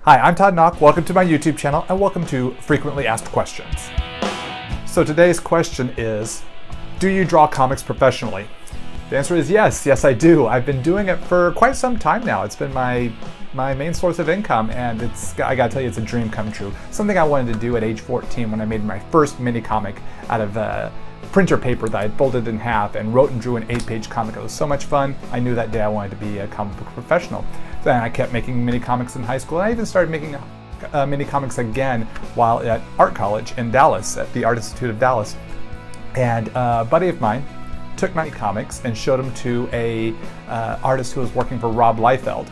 Hi, I'm Todd Nauck. Welcome to my YouTube channel and welcome to Frequently Asked Questions. So today's question is, do you draw comics professionally? The answer is yes. Yes, I do. I've been doing it for quite some time now. It's been my main source of income, and I gotta tell you, it's a dream come true. Something I wanted to do at age 14 when I made my first mini comic out of printer paper that I folded in half and wrote and drew an 8-page comic. It was so much fun. I knew that day I wanted to be a comic book professional. Then I kept making mini comics in high school, and I even started making mini comics again while at art college in Dallas, at the Art Institute of Dallas. And a buddy of mine took my comics and showed them to a artist who was working for Rob Liefeld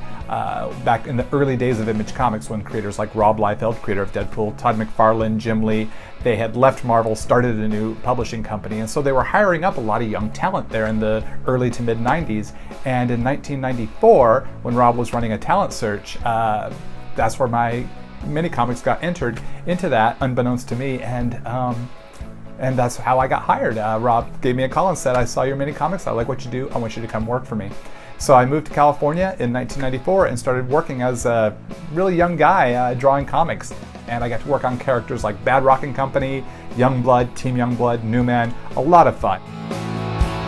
back in the early days of Image Comics, when creators like Rob Liefeld, creator of Deadpool, Todd McFarlane, Jim Lee, they had left Marvel, started a new publishing company, and so they were hiring up a lot of young talent there in the early to mid 90s. And in 1994, when Rob was running a talent search, that's where my mini comics got entered into that, unbeknownst to me, and that's how I got hired. Rob gave me a call and said, I saw your mini comics, I like what you do, I want you to come work for me. So I moved to California in 1994 and started working as a really young guy drawing comics. And I got to work on characters like Bad Rockin' Company, Youngblood, Team Youngblood, Newman, a lot of fun.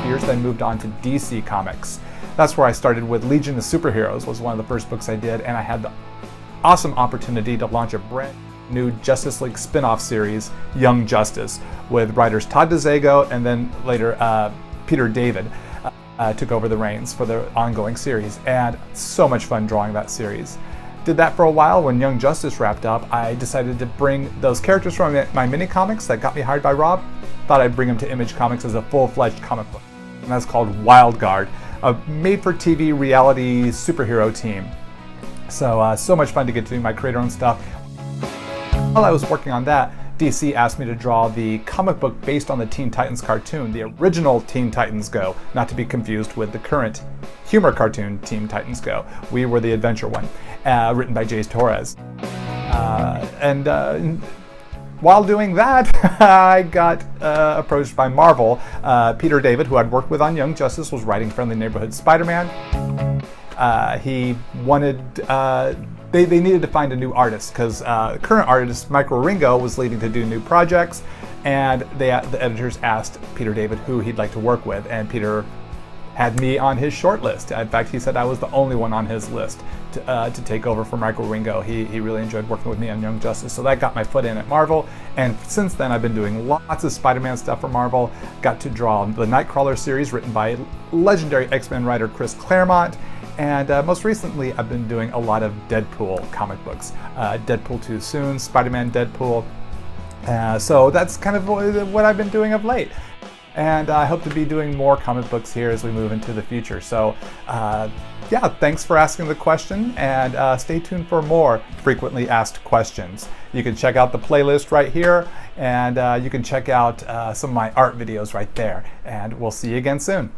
Years then moved on to DC Comics. That's where I started with Legion of Superheroes, was one of the first books I did, and I had the awesome opportunity to launch a brand new Justice League spin-off series, Young Justice, with writers Todd Nauck and then later Peter David took over the reins for the ongoing series, and so much fun drawing that series. Did that for a while. When Young Justice wrapped up, I decided to bring those characters from my mini comics that got me hired by Rob, thought I'd bring them to Image Comics as a full-fledged comic book, and that's called Wild Guard, a made-for-TV reality superhero team. So much fun to get to do my creator-owned stuff. While I was working on that, DC asked me to draw the comic book based on the Teen Titans cartoon, the original Teen Titans Go, not to be confused with the current humor cartoon Teen Titans Go. We were the adventure one, written by Jace Torres. While doing that, I got approached by Marvel. Peter David, who I'd worked with on Young Justice, was writing Friendly Neighborhood Spider-Man. He wanted... They needed to find a new artist because current artist Michael Ringo was leaving to do new projects, and the editors asked Peter David who he'd like to work with, and Peter had me on his short list. In fact, he said I was the only one on his list to take over for Michael Ringo. He really enjoyed working with me on Young Justice, so that got my foot in at Marvel, and since then I've been doing lots of Spider-Man stuff for Marvel. Got to draw the Nightcrawler series written by legendary X-Men writer Chris Claremont. And most recently, I've been doing a lot of Deadpool comic books. Deadpool 2 soon, Spider-Man Deadpool. So that's kind of what I've been doing of late. And I hope to be doing more comic books here as we move into the future. So yeah, thanks for asking the question, and stay tuned for more frequently asked questions. You can check out the playlist right here, and you can check out some of my art videos right there. And we'll see you again soon.